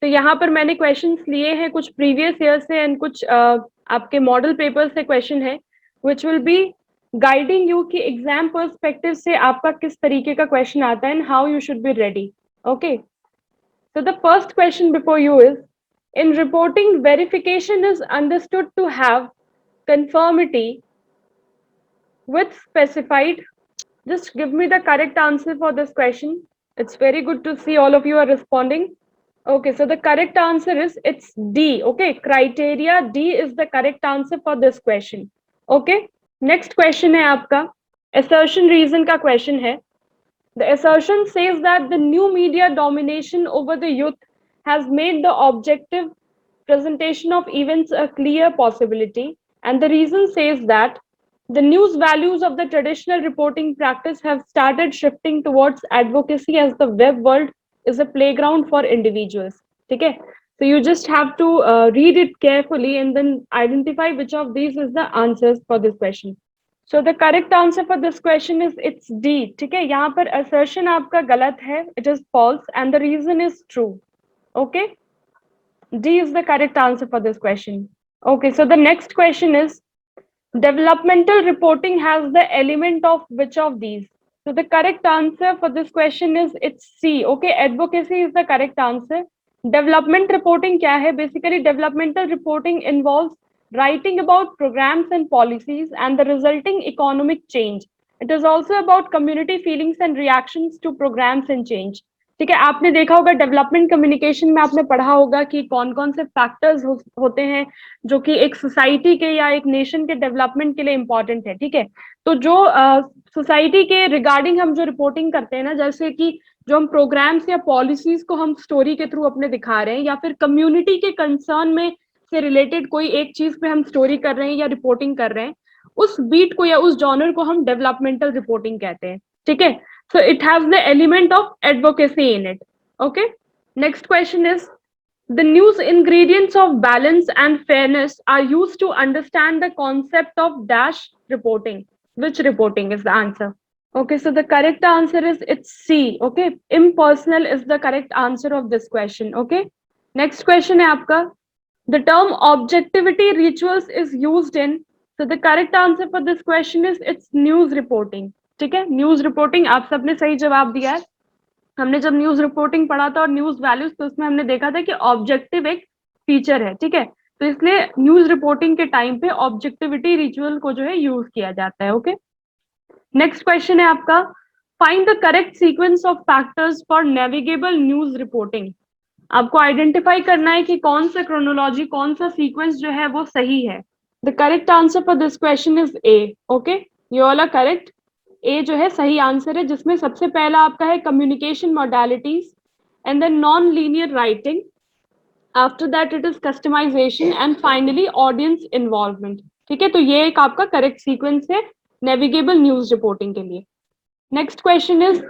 तो यहाँ पर मैंने क्वेश्चंस लिए हैं कुछ प्रीवियस ईयर से एंड कुछ आपके मॉडल पेपर से क्वेश्चन है which will be guiding you कि एग्जाम पर्सपेक्टिव से आपका किस तरीके का क्वेश्चन आता है and how you should be ready. Okay, so the first question before you is, in reporting, verification is understood to have conformity with specified. Just give me the correct answer for this question. It's very good to see all of you are responding. Okay, so the correct answer is it's D. Okay, criteria D is the correct answer for this question. Okay, next question है आपका assertion reason का question है. The assertion says that the new media domination over the youth has made the objective presentation of events a clear possibility, and the reason says that the news values of the traditional reporting practice have started shifting towards advocacy as the web world is a playground for individuals. Okay, so you just have to read it carefully and then identify which of these is the answers for this question. So the correct answer for this question is it's D. ठीक है, यहाँ पर assertion आपका गलत है, it is false and the reason is true. Okay, D is the correct answer for this question. Okay, so the next question is, developmental reporting has the element of which of these? So the correct answer for this question is it's C. Okay, advocacy is the correct answer. Development reporting क्या है? Basically, developmental reporting involves writing about programs and policies and the resulting economic change. It is also about community feelings and reactions to programs and change. ठीक है, आपने देखा होगा development communication में आपने पढ़ा होगा कि कौन कौन से फैक्टर्स होते हैं जो कि एक सोसाइटी के या एक नेशन के डेवलपमेंट के लिए इंपॉर्टेंट है. ठीक है, तो जो सोसाइटी के रिगार्डिंग हम जो रिपोर्टिंग करते हैं ना, जैसे कि जो हम प्रोग्राम्स या पॉलिसीज को हम स्टोरी के थ्रू अपने दिखा रहे हैं या फिर कम्युनिटी के कंसर्न में से रिलेटेड कोई एक चीज पे हम स्टोरी कर रहे हैं या रिपोर्टिंग कर रहे हैं, उस बीट को या उस जॉनर को हम डेवलपमेंटल रिपोर्टिंग कहते हैं. ठीक है, so it has the element of advocacy in it. Okay, next question is, the news ingredients of balance and fairness are used to understand the concept of dash reporting. Which reporting is the answer? Okay, so the correct answer is it's C. Okay, impersonal is the correct answer of this question. Okay, next question है आपका, the term objectivity rituals is used in. So the correct answer for this question is it's news reporting. ठीक है, news reporting आप सबने सही जवाब दिया है. हमने जब न्यूज रिपोर्टिंग पढ़ा था और न्यूज वैल्यूज, तो उसमें हमने देखा था कि ऑब्जेक्टिव एक फीचर है. ठीक है, तो इसलिए न्यूज रिपोर्टिंग के टाइम पे ऑब्जेक्टिविटी रिचुअल को जो है यूज किया जाता है. ओके, नेक्स्ट क्वेश्चन है आपका, find the correct sequence of factors for navigable news reporting. आपको आइडेंटिफाई करना है कि कौन सा क्रोनोलॉजी, कौन सा सीक्वेंस जो है वो सही है. The correct answer for this question is A. Okay, you all are correct. A जो है सही आंसर है, जिसमें सबसे पहला आपका है communication modalities and then non linear writing, after that it is customisation and finally audience involvement. ठीक है, तो ये एक आपका करेक्ट सीक्वेंस है नेविगेबल न्यूज रिपोर्टिंग के लिए. Next question is,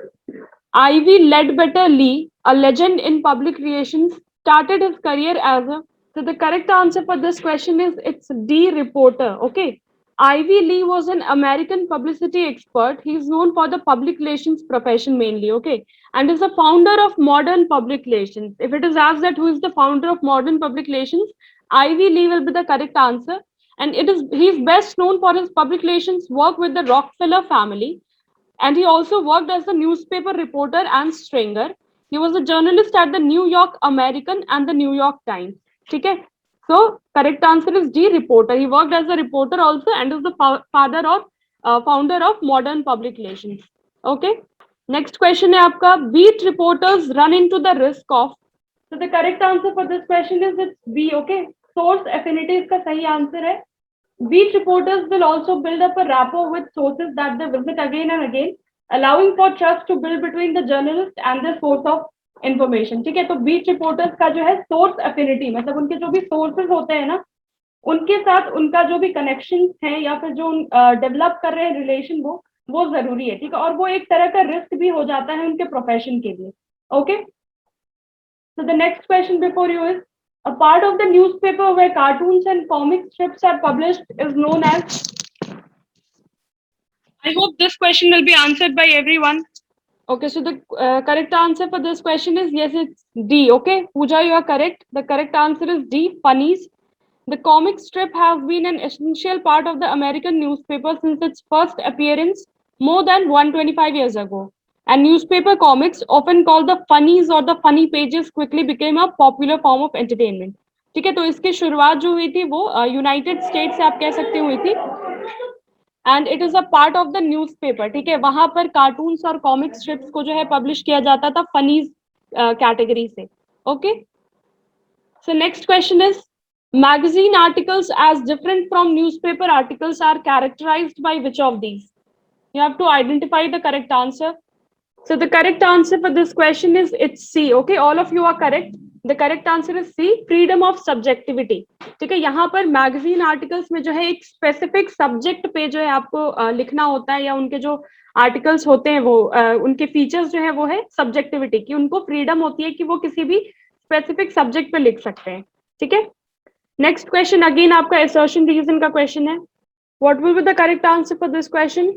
Ivy Ledbetter Lee, a legend in public relations, started his career as a. So the correct answer for this question is it's D, reporter. Okay, Ivy Lee was an American publicity expert. He is known for the public relations profession mainly. Okay, and is the founder of modern public relations. If it is asked that who is the founder of modern public relations, Ivy Lee will be the correct answer. And he is best known for his public relations work with the Rockefeller family. And he also worked as a newspaper reporter and stringer. He was a journalist at the New York American and the New York Times. ठीक है, so correct answer is D, reporter. He worked as a reporter also and is the father of founder of modern public relations. Okay, next question है आपका, beat reporters run into the risk of. So the correct answer for this question is it's B. Okay, source affinity इसका सही आंसर है. Beat reporters will also build up a rapport with sources that they visit again and again, allowing for trust to build between the journalist and the source of information. ठीक है, तो beat reporters का जो है source affinity, मतलब उनके जो भी sources होते हैं ना, उनके साथ उनका जो भी connections है या फिर जो develop कर रहे हैं relation, वो जरूरी है. ठीक है, और वो एक तरह का risk भी हो जाता है उनके profession के लिए. Okay, so the next question before you is, a part of the newspaper where cartoons and comic strips are published is known as. I hope this question will be answered by everyone. Okay, so the correct answer for this question is yes, it's D. Okay, Pooja, you are correct. The correct answer is D, funnies. The comic strip has been an essential part of the American newspaper since its first appearance more than 125 years ago. And newspaper comics, often called the funnies or the funny pages, quickly became a popular form of entertainment. ठीक है, तो इसकी शुरुआत जो हुई थी वो United state से आप कह सकते हुई थी, and it is a part of the newspaper. ठीक है, वहां पर कार्टून्स और कॉमिक स्ट्रिप्स को जो है पब्लिश किया जाता था फनीज कैटेगरी से. Okay, so next question is, magazine articles as different from newspaper articles are characterized by which of these? You have to identify the correct answer. So the correct answer for this question is it's C. Okay, all of you are correct. The correct answer is C, freedom of subjectivity. ठीक है, यहाँ पर magazine articles में जो है एक specific subject पे जो है आपको लिखना होता है, या उनके जो आर्टिकल्स होते हैं वो उनके फीचर्स जो है वो है सब्जेक्टिविटी की. उनको फ्रीडम होती है कि वो किसी भी स्पेसिफिक सब्जेक्ट पे लिख सकते हैं. ठीक है, नेक्स्ट क्वेश्चन अगेन आपका असर्शन रीजन का क्वेश्चन है. What will be the correct answer for this question?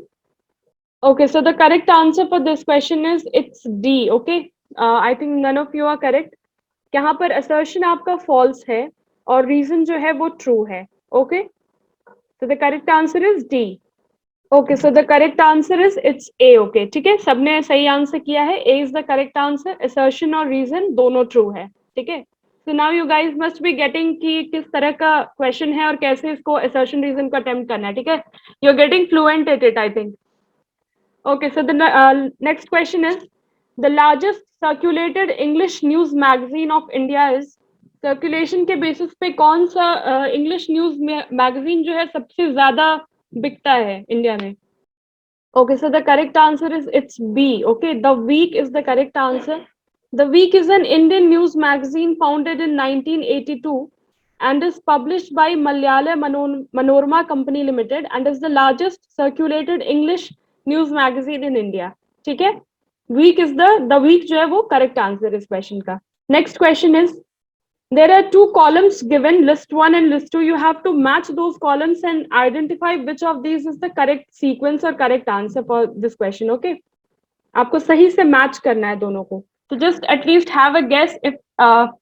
Okay, so the correct answer for this question is it's D. Okay, I think none of you are correct. यहाँ पर assertion आपका false है और reason जो है वो true है. Okay, so the correct answer is D. Okay, so the correct answer is it's A. Okay, ठीक है, सबने सही आंसर किया है. A is the correct answer. Assertion और reason दोनों true है. ठीक है, so now you guys must be getting कि किस तरह का question है और कैसे इसको assertion reason को attempt करना है. ठीक है, you're getting fluent at it, I think. Okay, so the next question is, the largest circulated English news magazine of India is. Circulation के basis पे कौन सा English news magazine जो है सबसे ज्यादा बिकता है इंडिया में? Okay, so the correct answer is it's B. Okay, The Week is the correct answer. The Week is an Indian news magazine founded in 1982 and is published by Malayala Manorama Company Limited and is the largest circulated English news magazine in India. ठीक है, Week is the Week जो है वो correct answer इस question का. Next question is, there are two columns given, list 1 and list 2. You have to match those columns and identify which of these is the correct sequence or correct answer for this question. Okay, आपको सही से match करना है दोनों को. So just at least have a guess. If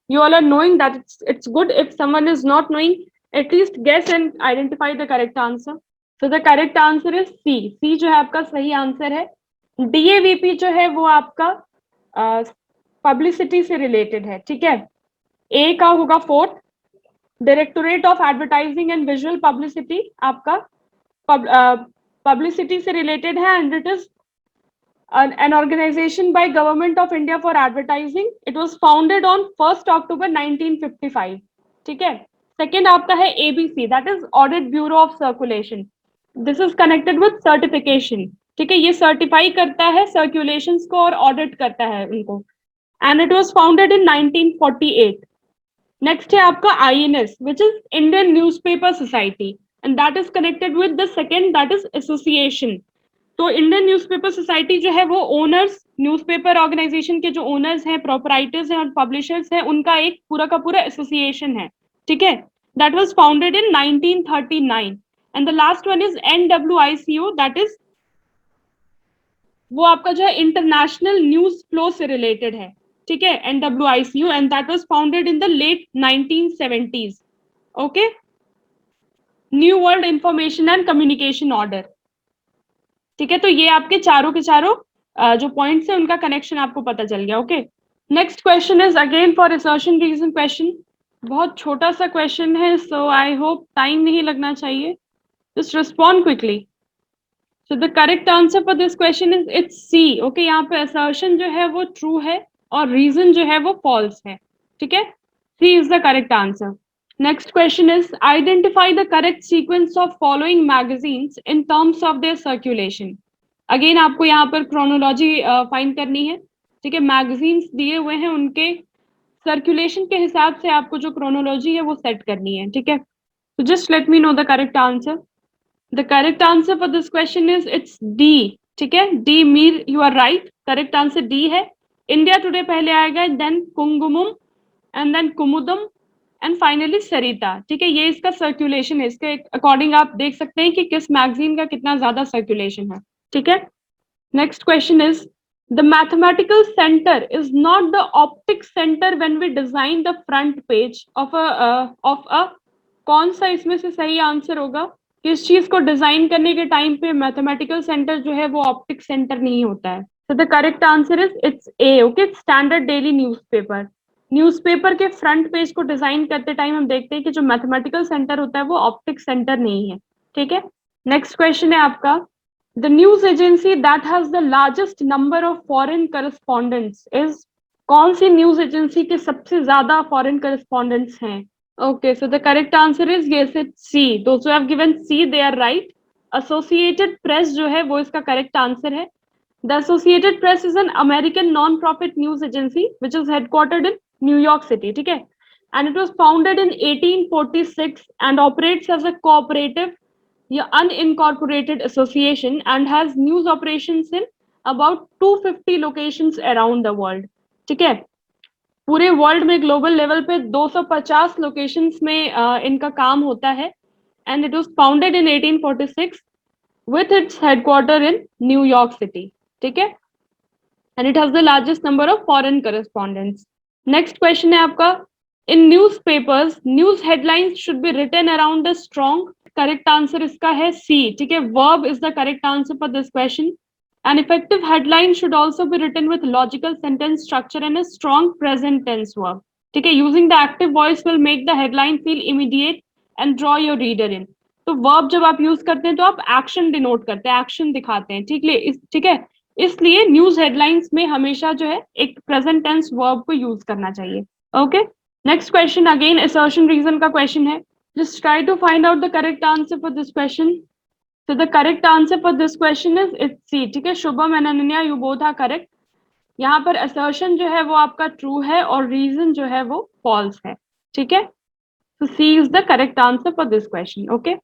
you all are knowing that it's good. If someone is not knowing, at least guess and identify the correct answer. So the correct answer is C. C जो है आपका सही आंसर है. DAVP जो है वो आपका पब्लिसिटी से रिलेटेड है. ठीक है, ए का होगा fourth, directorate of advertising and visual publicity आपका पब्लिसिटी से रिलेटेड है, and it is an organization by Government of India for Advertising. It was founded on 1st October 1955. ठीक है, सेकेंड आपका है ABC, that is Audit Bureau of Circulation. This is connected with certification. ठीक है, ये certify करता है circulations को और ऑडिट करता है उनको, and it was founded in 1948. Next है आपका INS, which is Indian Newspaper Society, and that is connected with the second, that is association. तो इंडियन न्यूज़पेपर सोसाइटी जो है वो ओनर्स, न्यूज़पेपर ऑर्गेनाइजेशन के जो ओनर्स हैं, प्रोपराइटर्स हैं और पब्लिशर्स हैं, उनका एक पूरा का पूरा एसोसिएशन है. ठीक है, that was founded in 1939. And the last one is NWICO, that is वो आपका जो है इंटरनेशनल न्यूज फ्लो से रिलेटेड है. ठीक है, NWICO, and that was founded in the late 1970s. Okay, new world information and communication order. ठीक है, तो ये आपके चारों के चारों जो पॉइंट्स है उनका कनेक्शन आपको पता चल गया. Okay, next question is again for assertion reason question. बहुत छोटा सा क्वेश्चन है, सो आई होप टाइम नहीं लगना चाहिए. Just respond quickly. So the correct answer for this question is it's C. Okay, यहाँ पे असर्शन जो है वो ट्रू है और रीजन जो है वो फॉल्स है. ठीक है, C is the correct answer. Next question is, identify the correct sequence of following magazines in terms of their circulation. Again आपको यहाँ पर chronology find करनी है. ठीक है, magazines दिए हुए हैं, उनके circulation के हिसाब से आपको जो chronology है वो set करनी है. ठीक है, so just let me know the correct answer. The correct answer for this question is it's D. ठीक है, D, Mir, you are right. Correct answer D है. India Today पहले आएगा, then Kungumam, and then Kumudam, and finally Sarita. ठीक है, ये इसका circulation है. इसके अकॉर्डिंग आप देख सकते हैं कि किस मैगजीन का कितना ज्यादा सर्कुलेशन है. ठीक है, next question is, The mathematical center is not the optic center when we design the front page of a कौन सा इसमें से सही आंसर होगा? किस चीज को डिजाइन करने के टाइम पे मैथमेटिकल सेंटर जो है वो ऑप्टिक सेंटर नहीं होता है. So the correct answer is it's A. Okay, standard daily newspaper. Newspaper के फ्रंट पेज को डिजाइन करते टाइम हम देखते हैं कि जो मैथमेटिकल सेंटर होता है वो ऑप्टिक सेंटर नहीं है. ठीक है, नेक्स्ट क्वेश्चन है आपका. The news agency that has the largest number of foreign correspondents is कौन सी न्यूज एजेंसी के सबसे ज्यादा फॉरेन करस्पॉन्डेंट्स हैं? Okay, so the correct answer is yes, it's C. Those who have given C, they are right. Associated Press जो है वो इसका correct answer है. The Associated Press is an American non-profit news agency which is headquartered in New York City. ठीक है, and it was founded in 1846 and operates as a cooperative या unincorporated association and has news operations in about 250 locations around the world. ठीक है, पूरे world में global level पे 250 locations में इनका काम होता है. And it was founded in 1846 with its headquarter in New York City. ठीक है, and it has the largest number of foreign correspondents. Next question है आपका. In newspapers, news headlines should be written around a strong. Correct answer इसका है C. ठीक है, verb is the correct answer for this question. An effective headline should also be written with logical sentence structure and a strong present tense verb. ठीक है, using the active voice will make the headline feel immediate and draw your reader in. तो verb जब आप use करते हैं तो आप action denote करते हैं, एक्शन दिखाते हैं. ठीक है, इसलिए न्यूज हेडलाइंस में हमेशा जो है एक प्रेजेंट टेंस वर्ब को यूज करना चाहिए. Okay, next question again assertion reason का क्वेश्चन है. Just try to find out the correct answer for this question. So the correct answer for this question is it's C. ठीक है, Shubham and Ananya, you both are correct. यहाँ पर assertion जो है वो आपका true है और reason जो है वो false है. ठीक है, so C is the correct answer for this question. Okay.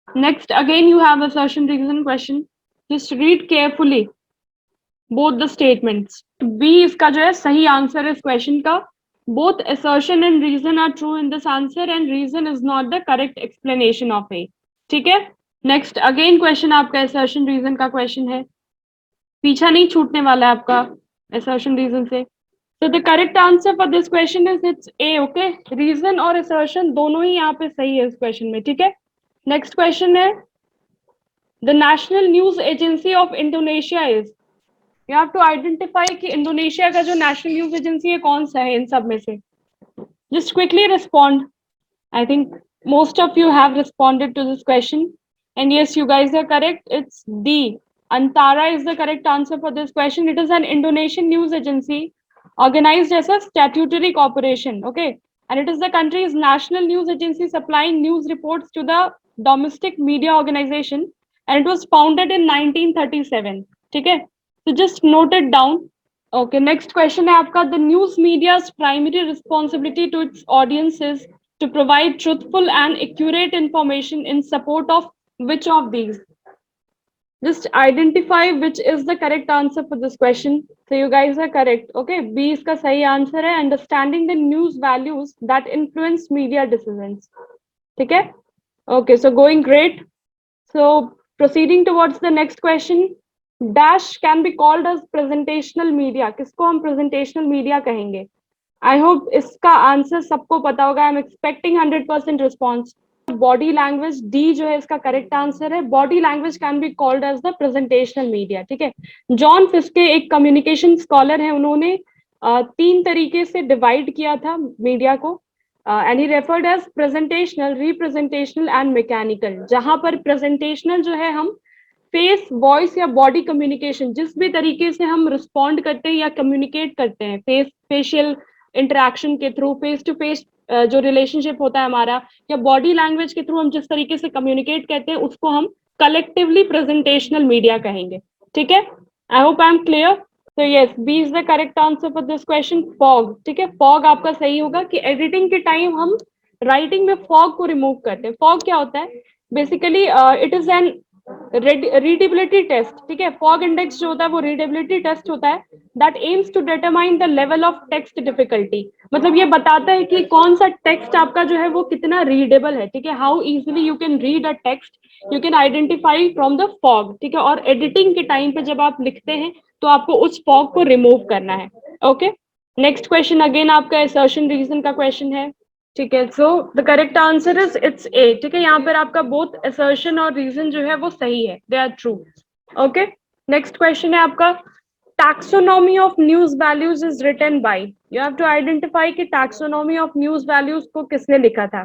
Next again you have assertion reason question. Just read carefully both the statements. B इसका जो है सही आंसर है इस क्वेश्चन का. Both assertion and reason are true in this answer and reason is not the correct explanation of A. ठीक है, नेक्स्ट अगेन क्वेश्चन आपका assertion reason का क्वेश्चन है. पीछा नहीं छूटने वाला है आपका assertion reason से. So the correct answer for this question is it's A. Okay, reason और assertion दोनों ही यहाँ पे सही है इस क्वेश्चन में. ठीक है, नेक्स्ट क्वेश्चन है. The national news agency of Indonesia is. You have to identify कि इंडोनेशिया का जो नेशनल न्यूज एजेंसी है कौन सा है इन सब में से. Just quickly respond. I think most of you have responded to this question. And yes, you guys are correct. It's D. Antara is the correct answer for this question. It is an Indonesian news agency organized as a statutory corporation. Okay. And it is the country's national news agency supplying news reports to the domestic media organization. And it was founded in 1937. Okay. So just note it down. Okay, next question है आपका. The news media's primary responsibility to its audience is to provide truthful and accurate information in support of which of these? Just identify which is the correct answer for this question. So you guys are correct. Okay, B इसका सही answer है. Understanding the news values that influence media decisions. ठीक है? Okay, so going great. So proceeding towards the next question. Dash can be called as presentational media. किसको हम presentational media कहेंगे? I hope इसका answer सबको पता होगा. I'm expecting 100% response. Body language D जो है इसका correct answer है. Body language can be called as the presentational media. ठीक है. जॉन फिस्के एक communication scholar है. उन्होंने 3 तरीके से divide किया था मीडिया को. And he referred as presentational, representational and mechanical. जहां पर presentational जो है हम फेस, वॉइस या बॉडी कम्युनिकेशन जिस भी तरीके से हम रिस्पॉन्ड करते हैं या कम्युनिकेट करते हैं, फेशियल इंटरेक्शन के थ्रू, फेस टू फेस जो रिलेशनशिप होता है हमारा, या बॉडी लैंग्वेज के थ्रू हम जिस तरीके से कम्युनिकेट करते हैं उसको हम कलेक्टिवली प्रेजेंटेशनल मीडिया कहेंगे. ठीक है, I hope I am clear. तो yes, B is the correct answer for this question. Fog. ठीक है, फॉग आपका सही होगा कि एडिटिंग के टाइम हम राइटिंग में फॉग को रिमूव करते हैं. फॉग क्या होता है? Basically it is a readability test. ठीक है, फॉग इंडेक्स जो होता है वो रीडेबिलिटी टेस्ट होता है that aims to determine the level of text difficulty. मतलब ये बताता है कि कौन सा टेक्स्ट आपका जो है वो कितना रीडेबल है, ठीक है, how easily you can read a text, you can identify from the fog, ठीक है, और एडिटिंग के टाइम पे जब आप लिखते हैं तो आपको उस फॉग को रिमूव करना है। ओके, नेक्स्ट क्वेश्चन अगेन आपका असर्शन रीजन का क्वेश्चन है, ठीक है। सो the correct answer is it's a, ठीक है, यहाँ पर आपका बोथ असर्शन और रीजन जो है वो सही है, they are true. Okay, next question है आपका taxonomy of news values is written by, you have to identify कि taxonomy of news values को किसने लिखा था।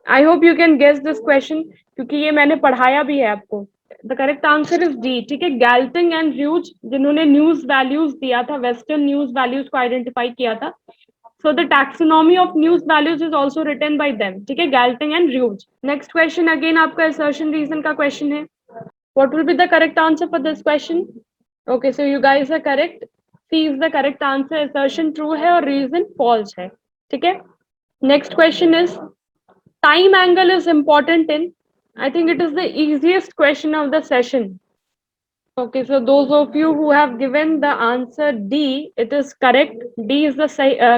I hope you can guess this question क्योंकि ये मैंने पढ़ाया भी है आपको। The correct answer is D, ठीक है, गैल्टिंग एंड ह्यूज जिन्होंने न्यूज वैल्यूज दिया था, वेस्टर्न न्यूज वैल्यूज को आइडेंटिफाई किया था। So the taxonomy of news values is also written by them, ठीक है, Galtung and Ruge. Next question again आपका assertion reason का क्वेश्चन है। What will be the correct answer for this question? Okay, so you guys are correct. C is the correct answer. Assertion true है और reason false है, ठीक है। Next question is time angle is important in, I think it is the easiest question of the session. Okay, so those of you who have given the answer D, it is correct. D is the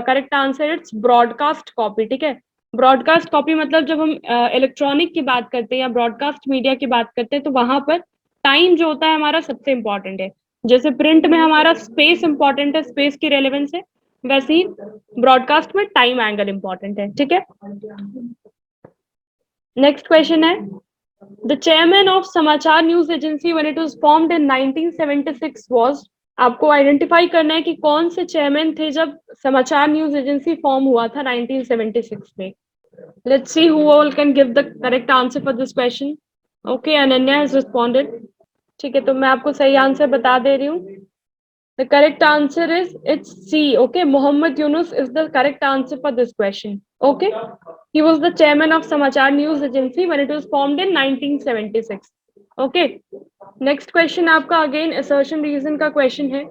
correct answer. It's broadcast copy, ठीक है। Broadcast copy मतलब जब हम electronic की बात करते हैं या ब्रॉडकास्ट मीडिया की बात करते हैं तो वहां पर टाइम जो होता है हमारा सबसे इंपॉर्टेंट है। जैसे प्रिंट में हमारा स्पेस इंपॉर्टेंट है, स्पेस की रेलेवेंस है, वैसे ही ब्रॉडकास्ट में टाइम एंगल इंपॉर्टेंट है, ठीक है। नेक्स्ट क्वेश्चन है द चेयरमैन ऑफ समाचार news agency when it was formed in 1976 was, आपको आइडेंटिफाई करना है कि कौन से चेयरमैन थे जब समाचार न्यूज एजेंसी फॉर्म हुआ था 1976 में। Let's see who all can give the correct answer for this question. Okay, Ananya has responded. ठीक है, तो मैं आपको सही आंसर बता दे रही हूँ। The correct answer is it's C. Okay, Mohammed Yunus is the correct answer for this question. Okay, he was the chairman of Samachar News Agency when it was formed in 1976. Okay, next question आपका again assertion reason का question है।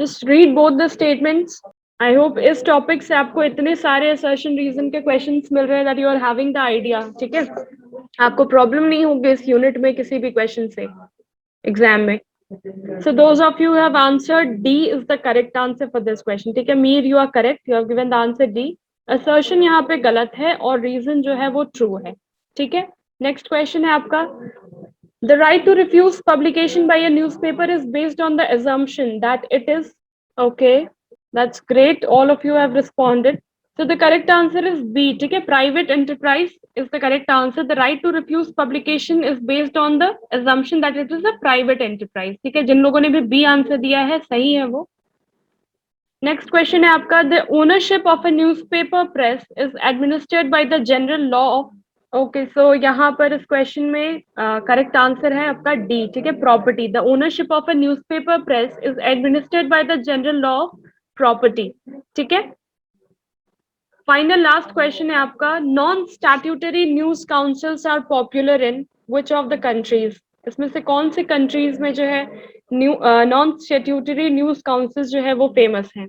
Just read both the statements. I hope इस topic से आपको इतने सारे assertion reason के questions मिल रहे हैं that you are having the idea, ठीक है, आपको प्रॉब्लम नहीं होगी इस यूनिट में किसी भी क्वेश्चन से एग्जाम में। So those of you have answered D is the correct answer for this question, ठीक है, Mir you are correct, you have given the answer D. Assertion यहाँ पे गलत है और रीजन जो है वो ट्रू है, ठीक है। नेक्स्ट क्वेश्चन है आपका the right to refuse publication by a newspaper is based on the assumption that it is, okay, that's great, all of you have responded. So the correct answer is B, ठीक है, private enterprise is the correct answer. The right to refuse publication is based on the assumption that it is a private enterprise, ठीक है, जिन लोगों ने भी B answer दिया है सही है वो। नेक्स्ट क्वेश्चन है आपका the ownership of a newspaper press is administered by the general law of, okay, so यहाँ पर इस क्वेश्चन में करेक्ट आंसर है आपका डी, ठीक है, property. The ownership of a newspaper press is administered by the general law of property, ठीक है। फाइनल लास्ट क्वेश्चन है आपका non statutory news councils are popular in which of the countries, इसमें से कौन से कंट्रीज में जो है नॉन स्टैट्यूटरी न्यूज काउंसिल्स जो है वो फेमस है।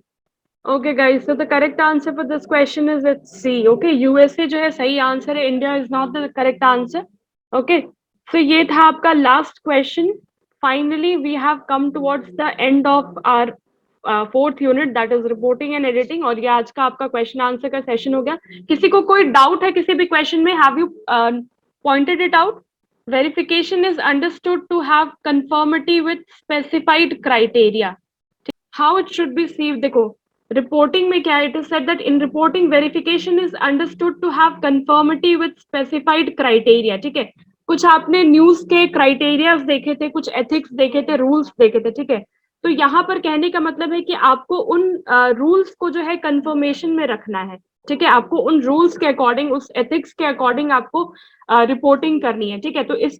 Okay guys, so the correct answer for this question is it's C. Okay, USA जो है सही आंसर है, India is not the correct answer. Okay, so ये था आपका last question. Finally we have come towards the end of our fourth unit that is reporting and editing, और ये आज का आपका क्वेश्चन आंसर का सेशन हो गया। किसी को कोई डाउट है किसी भी क्वेश्चन में? Have you pointed it out? Verification is understood to have conformity with specified criteria. How it should be seen, देखो रिपोर्टिंग में क्या है, it is said that in reporting verification is understood to have conformity with specified criteria, ठीक है। कुछ आपने news के criterias देखे थे, कुछ एथिक्स देखे थे, रूल्स देखे थे, ठीक है। तो यहाँ पर कहने का मतलब है कि आपको उन रूल्स को जो है कंफर्मेशन में रखना है, ठीक है, आपको उन रूल्स के अकॉर्डिंग, उस एथिक्स के अकॉर्डिंग आपको रिपोर्टिंग करनी है, ठीक है। तो इस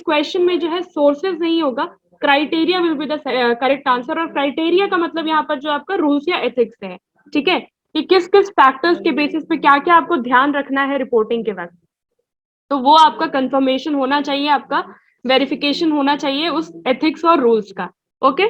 क्वेश्चन में जो है सोर्सेज नहीं होगा, criteria will be the correct answer, और क्राइटेरिया का मतलब यहाँ पर जो आपका रूल्स या एथिक्स है, ठीक है, कि किस किस फैक्टर्स के बेसिस पे क्या क्या आपको ध्यान रखना है रिपोर्टिंग के वक्त, तो वो आपका कंफर्मेशन होना चाहिए, आपका वेरिफिकेशन होना चाहिए उस एथिक्स और रूल्स का। ओके,